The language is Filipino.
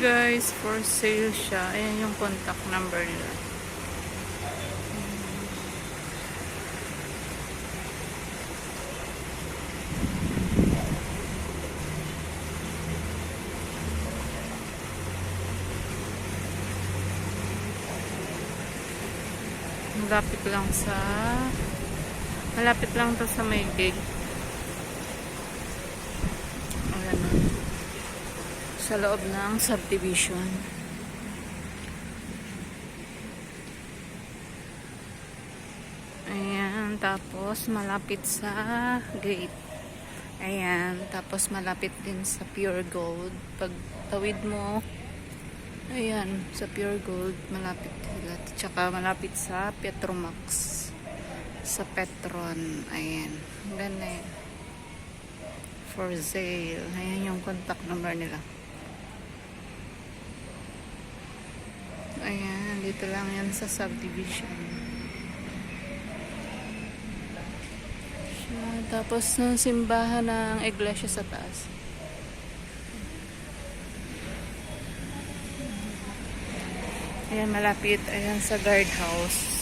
guys, for sale siya. Ayan yung contact number nila. Malapit lang to sa may gate. Ayan, sa loob ng subdivision. Ayan, tapos malapit sa gate. Ayan, tapos malapit din sa Pure Gold. Pag tawid mo, ayan, sa Pure Gold, malapit sila. Tsaka malapit sa Petromax. Sa Petron. Ayan. Ganun. For sale. Ayan yung contact number nila. Ayan, dito lang yan sa subdivision. Tapos ng simbahan ng iglesia sa taas. Ayan, malapit. Ayan sa guardhouse.